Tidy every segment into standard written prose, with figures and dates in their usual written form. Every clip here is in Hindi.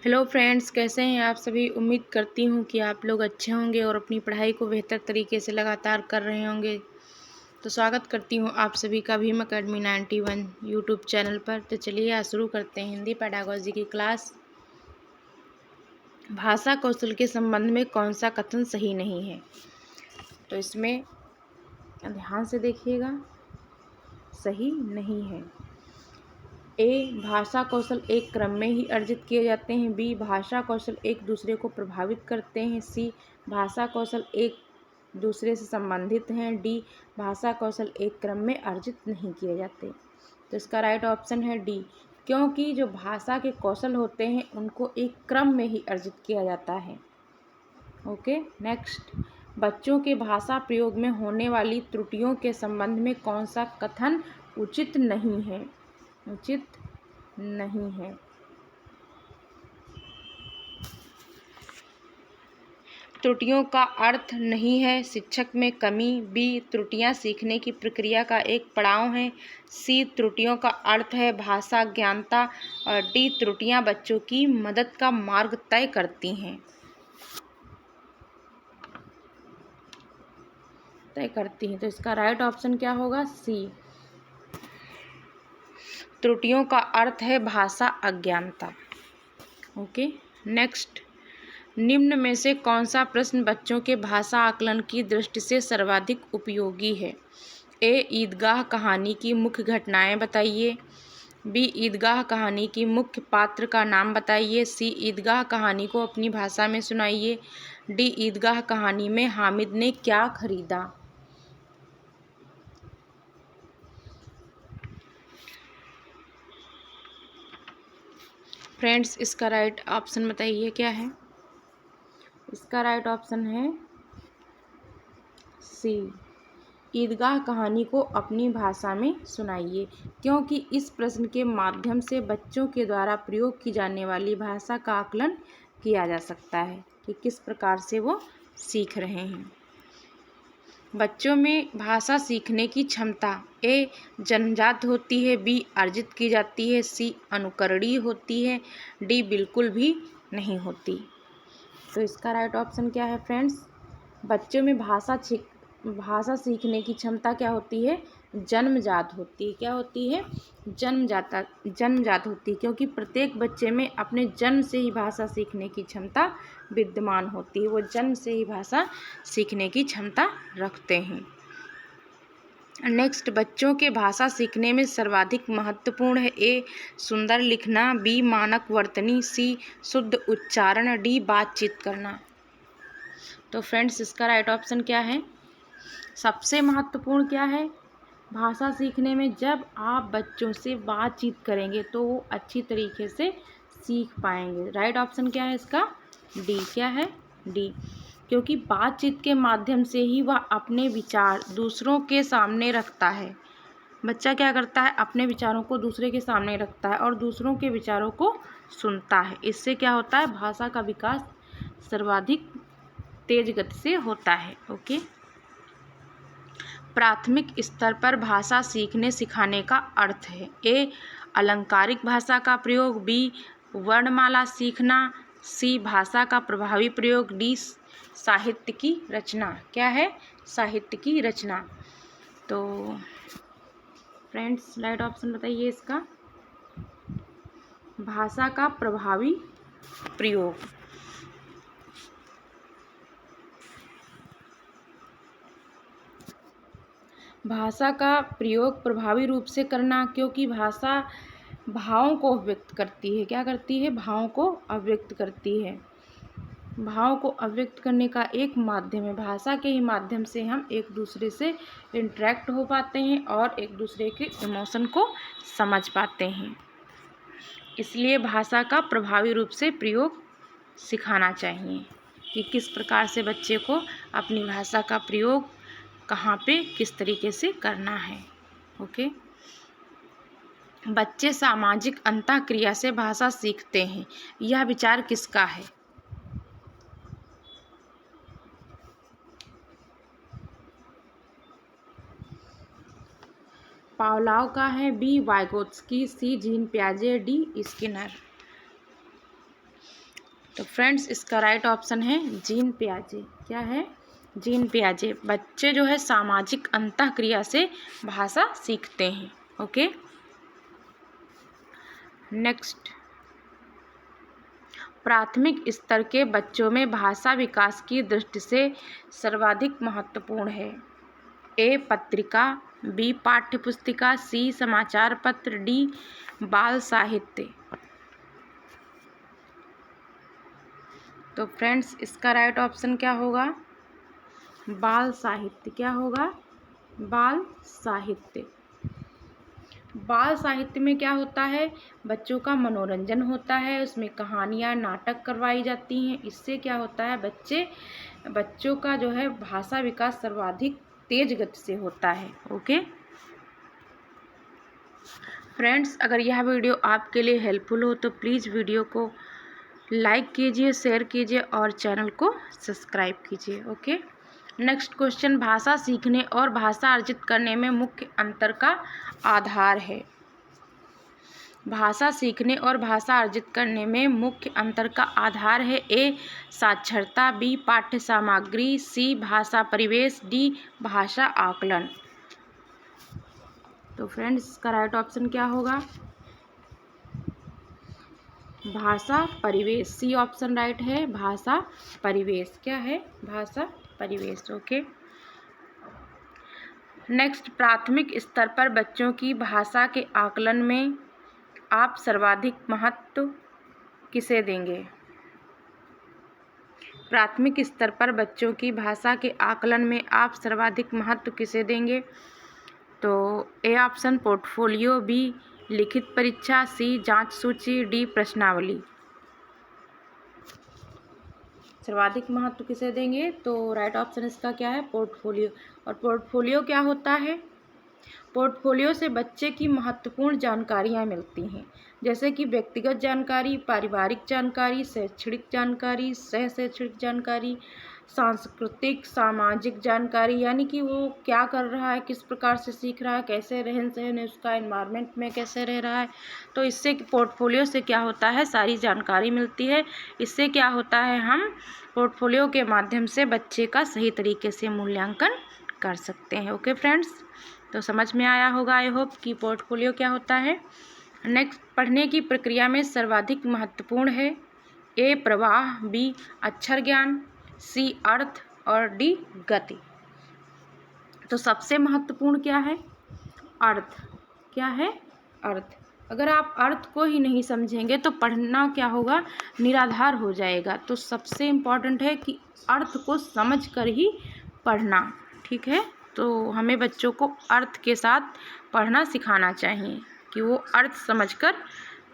हेलो फ्रेंड्स, कैसे हैं आप सभी। उम्मीद करती हूँ कि आप लोग अच्छे होंगे और अपनी पढ़ाई को बेहतर तरीके से लगातार कर रहे होंगे। तो स्वागत करती हूँ आप सभी का भीम अकेडमी 91 यूट्यूब चैनल पर। तो चलिए आज शुरू करते हैं हिंदी पेडागोजी की क्लास। भाषा कौशल के संबंध में कौन सा कथन सही नहीं है। तो इसमें ध्यान से देखिएगा, सही नहीं है। ए, भाषा कौशल एक क्रम में ही अर्जित किए जाते हैं। बी, भाषा कौशल एक दूसरे को प्रभावित करते हैं। सी, भाषा कौशल एक दूसरे से संबंधित हैं। डी, भाषा कौशल एक क्रम में अर्जित नहीं किए जाते। तो इसका राइट ऑप्शन है डी, क्योंकि जो भाषा के कौशल होते हैं उनको एक क्रम में ही अर्जित किया जाता है। ओके, नेक्स्ट, बच्चों के भाषा प्रयोग में होने वाली त्रुटियों के संबंध में कौन सा कथन उचित नहीं है। उचित नहीं है। त्रुटियों का अर्थ नहीं है शिक्षक में कमी। बी, त्रुटियां सीखने की प्रक्रिया का एक पड़ाव है। सी, त्रुटियों का अर्थ है भाषा ज्ञानता। और डी, त्रुटियां बच्चों की मदद का मार्ग तय करती हैं। तो इसका राइट ऑप्शन क्या होगा, सी, त्रुटियों का अर्थ है भाषा अज्ञानता। ओके, नेक्स्ट, निम्न में से कौन सा प्रश्न बच्चों के भाषा आकलन की दृष्टि से सर्वाधिक उपयोगी है। ए, ईदगाह कहानी की मुख्य घटनाएं बताइए। बी, ईदगाह कहानी की मुख्य पात्र का नाम बताइए। सी, ईदगाह कहानी को अपनी भाषा में सुनाइए। डी, ईदगाह कहानी में हामिद ने क्या खरीदा। फ्रेंड्स, इसका राइट ऑप्शन बताइए क्या है। इसका राइट ऑप्शन है सी, ईदगाह कहानी को अपनी भाषा में सुनाइए, क्योंकि इस प्रश्न के माध्यम से बच्चों के द्वारा प्रयोग की जाने वाली भाषा का आकलन किया जा सकता है कि किस प्रकार से वो सीख रहे हैं। बच्चों में भाषा सीखने की क्षमता ए, जन्मजात होती है। बी, अर्जित की जाती है। सी, अनुकरणीय होती है। डी, बिल्कुल भी नहीं होती। तो इसका राइट ऑप्शन क्या है फ्रेंड्स, बच्चों में भाषा सीखने की क्षमता क्या होती है, जन्मजात होती है। क्या होती है, जन्मजात होती है, क्योंकि प्रत्येक बच्चे में अपने जन्म से ही भाषा सीखने की क्षमता विद्यमान होती है। वो जन्म से ही भाषा सीखने की क्षमता रखते हैं। नेक्स्ट, बच्चों के भाषा सीखने में सर्वाधिक महत्वपूर्ण है। ए, सुंदर लिखना। बी, मानक वर्तनी। सी, शुद्ध उच्चारण। डी, बातचीत करना। तो फ्रेंड्स, इसका राइट ऑप्शन क्या है, सबसे महत्वपूर्ण क्या है भाषा सीखने में, जब आप बच्चों से बातचीत करेंगे तो वो अच्छी तरीके से सीख पाएंगे। राइट ऑप्शन क्या है इसका, डी। क्या है, डी, क्योंकि बातचीत के माध्यम से ही वह अपने विचार दूसरों के सामने रखता है। बच्चा क्या करता है, अपने विचारों को दूसरे के सामने रखता है और दूसरों के विचारों को सुनता है। इससे क्या होता है, भाषा का विकास सर्वाधिक तेज गति से होता है। ओके, प्राथमिक स्तर पर भाषा सीखने सिखाने का अर्थ है। ए, अलंकारिक भाषा का प्रयोग। बी, वर्णमाला सीखना। सी, भाषा का प्रभावी प्रयोग। डी, साहित्य की रचना। क्या है, साहित्य की रचना। तो फ्रेंड्स, राइट ऑप्शन बताइए इसका, भाषा का प्रभावी प्रयोग। भाषा का प्रयोग प्रभावी रूप से करना, क्योंकि भाषा भावों को अभिव्यक्त करती है। क्या करती है, भावों को अभिव्यक्त करती है। भाव को अभिव्यक्त करने का एक माध्यम है। भाषा के ही माध्यम से हम एक दूसरे से इंटरेक्ट हो पाते हैं और एक दूसरे के इमोशन को समझ पाते हैं। इसलिए भाषा का प्रभावी रूप से प्रयोग सिखाना चाहिए कि किस प्रकार से बच्चे को अपनी भाषा का प्रयोग कहाँ पे किस तरीके से करना है। ओके, बच्चे सामाजिक अंतःक्रिया से भाषा सीखते हैं, यह विचार किसका है। पावलोव का है। B, Vygotsky. सी, जीन पियाजे। D, Skinner. तो फ्रेंड्स इसका राइट ऑप्शन है जीन पियाजे। क्या है? जीन पियाजे। बच्चे जो है सामाजिक अंतःक्रिया से भाषा सीखते हैं। ओके, नेक्स्ट, प्राथमिक स्तर के बच्चों में भाषा विकास की दृष्टि से सर्वाधिक महत्वपूर्ण है। ए पत्रिका, बी पाठ्यपुस्तिका, सी समाचार पत्र, डी बाल साहित्य। तो फ्रेंड्स इसका राइट ऑप्शन क्या होगा? बाल साहित्य। क्या होगा? बाल साहित्य। बाल साहित्य में क्या होता है? बच्चों का मनोरंजन होता है, उसमें कहानियाँ, नाटक करवाई जाती हैं। इससे क्या होता है? बच्चों का जो है भाषा विकास सर्वाधिक तेज गति से होता है। ओके फ्रेंड्स, अगर यह वीडियो आपके लिए हेल्पफुल हो तो प्लीज़ वीडियो को लाइक कीजिए, शेयर कीजिए और चैनल को सब्सक्राइब कीजिए। ओके, नेक्स्ट क्वेश्चन, भाषा सीखने और भाषा अर्जित करने में मुख्य अंतर का आधार है। भाषा सीखने और भाषा अर्जित करने में मुख्य अंतर का आधार है। ए साक्षरता, बी पाठ्य सामग्री, सी भाषा परिवेश, डी भाषा आकलन। तो फ्रेंड्स इसका राइट ऑप्शन क्या होगा? भाषा परिवेश। सी ऑप्शन राइट है, भाषा परिवेश। क्या है? भाषा परिवेश। ओके, नेक्स्ट, प्राथमिक स्तर पर बच्चों की भाषा के आकलन में आप सर्वाधिक महत्व किसे देंगे? प्राथमिक स्तर पर बच्चों की भाषा के आकलन में आप सर्वाधिक महत्व किसे देंगे? तो ए ऑप्शन पोर्टफोलियो, बी लिखित परीक्षा, सी जांच सूची, डी प्रश्नावली। सर्वाधिक महत्व किसे देंगे? तो राइट ऑप्शन इसका क्या है? पोर्टफोलियो। और पोर्टफोलियो क्या होता है? पोर्टफोलियो से बच्चे की महत्वपूर्ण जानकारियाँ मिलती हैं, जैसे कि व्यक्तिगत जानकारी, पारिवारिक जानकारी, शैक्षणिक जानकारी, सह शैक्षणिक जानकारी, सांस्कृतिक सामाजिक जानकारी, यानी कि वो क्या कर रहा है, किस प्रकार से सीख रहा है, कैसे रहन सहन है उसका, एनवायरनमेंट में कैसे रह रहा है। तो इससे पोर्टफोलियो से क्या होता है? सारी जानकारी मिलती है। इससे क्या होता है? हम पोर्टफोलियो के माध्यम से बच्चे का सही तरीके से मूल्यांकन कर सकते हैं। ओके फ्रेंड्स, तो समझ में आया होगा आई होप कि पोर्टफोलियो क्या होता है। नेक्स्ट, पढ़ने की प्रक्रिया में सर्वाधिक महत्वपूर्ण है। ए प्रवाह, बी अक्षर ज्ञान, सी अर्थ और डी गति। तो सबसे महत्वपूर्ण क्या है? अर्थ। क्या है? अर्थ। अगर आप अर्थ को ही नहीं समझेंगे तो पढ़ना क्या होगा? निराधार हो जाएगा। तो सबसे इम्पॉर्टेंट है कि अर्थ को समझ कर ही पढ़ना। ठीक है, तो हमें बच्चों को अर्थ के साथ पढ़ना सिखाना चाहिए कि वो अर्थ समझकर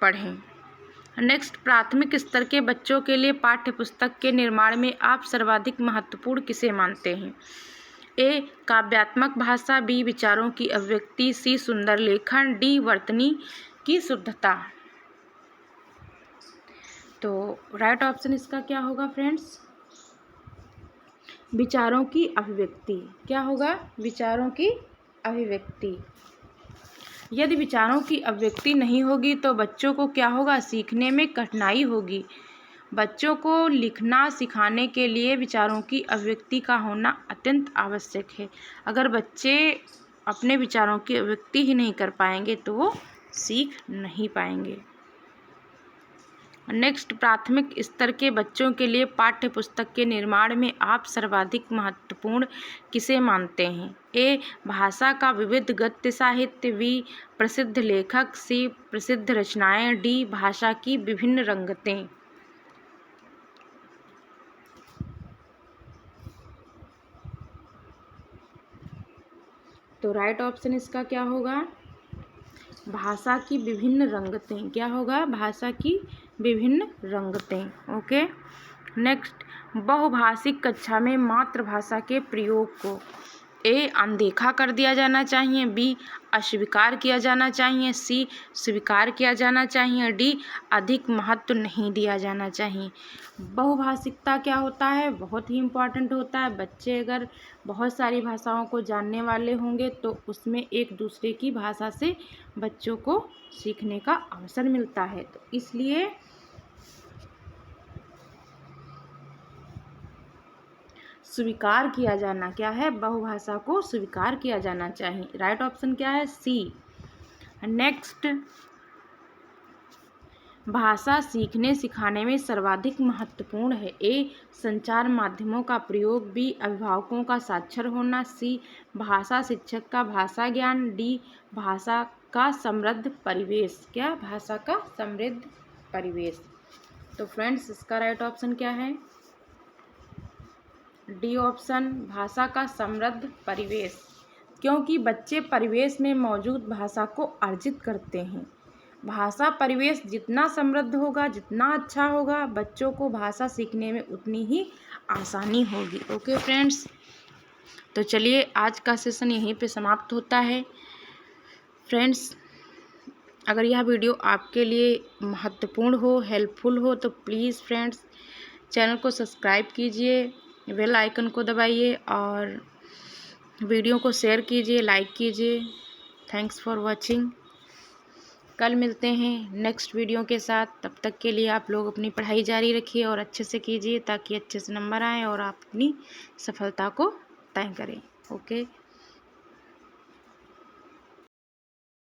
पढ़ें। नेक्स्ट, प्राथमिक स्तर के बच्चों के लिए पाठ्य पुस्तक के निर्माण में आप सर्वाधिक महत्वपूर्ण किसे मानते हैं? ए काव्यात्मक भाषा, बी विचारों की अभिव्यक्ति, सी सुंदर लेखन, डी वर्तनी की शुद्धता। तो राइट ऑप्शन इसका क्या होगा फ्रेंड्स? विचारों की अभिव्यक्ति। क्या होगा? विचारों की अभिव्यक्ति। यदि विचारों की अभिव्यक्ति नहीं होगी तो बच्चों को क्या होगा? सीखने में कठिनाई होगी। बच्चों को लिखना सिखाने के लिए विचारों की अभिव्यक्ति का होना अत्यंत आवश्यक है। अगर बच्चे अपने विचारों की अभिव्यक्ति ही नहीं कर पाएंगे तो वो सीख नहीं पाएंगे। नेक्स्ट, प्राथमिक स्तर के बच्चों के लिए पाठ्य पुस्तक के निर्माण में आप सर्वाधिक महत्वपूर्ण किसे मानते हैं? ए भाषा का विविध गद्य साहित्य, बी प्रसिद्ध लेखक, सी प्रसिद्ध रचनाएं, डी भाषा की विभिन्न रंगतें। तो राइट ऑप्शन इसका क्या होगा? भाषा की विभिन्न रंगतें। क्या होगा? भाषा की विभिन्न रंगतें। ओके, नेक्स्ट, बहुभाषिक कक्षा में मातृभाषा के प्रयोग को ए अनदेखा कर दिया जाना चाहिए, बी अस्वीकार किया जाना चाहिए, सी स्वीकार किया जाना चाहिए, डी अधिक महत्व नहीं दिया जाना चाहिए। बहुभाषिकता क्या होता है? बहुत ही इम्पॉर्टेंट होता है। बच्चे अगर बहुत सारी भाषाओं को जानने वाले होंगे तो उसमें एक दूसरे की भाषा से बच्चों को सीखने का अवसर मिलता है। तो इसलिए स्वीकार किया जाना क्या है, बहुभाषा को स्वीकार किया जाना चाहिए। राइट ऑप्शन क्या है, सी। नेक्स्ट, भाषा सीखने सिखाने में सर्वाधिक महत्वपूर्ण है। ए, संचार माध्यमों का प्रयोग। बी, अभिभावकों का साक्षर होना। सी, भाषा शिक्षक का भाषा ज्ञान। डी, भाषा का समृद्ध परिवेश। क्या, भाषा का समृद्ध परिवेश। तो फ्रेंड्स, इसका राइट ऑप्शन क्या है, डी ऑप्शन, भाषा का समृद्ध परिवेश। क्योंकि बच्चे परिवेश में मौजूद भाषा को अर्जित करते हैं। भाषा परिवेश जितना समृद्ध होगा, जितना अच्छा होगा, बच्चों को भाषा सीखने में उतनी ही आसानी होगी। ओके फ्रेंड्स, तो चलिए आज का सेशन यहीं पे समाप्त होता है। फ्रेंड्स, अगर यह वीडियो आपके लिए महत्वपूर्ण हो, हेल्पफुल हो, तो प्लीज़ फ्रेंड्स चैनल को सब्सक्राइब कीजिए, बेल आइकन को दबाइए और वीडियो को शेयर कीजिए, लाइक कीजिए। Thanks for watching. कल मिलते हैं नेक्स्ट वीडियो के साथ। तब तक के लिए आप लोग अपनी पढ़ाई जारी रखिए और अच्छे से कीजिए ताकि अच्छे से नंबर आएँ और आप अपनी सफलता को तय करें। ओके।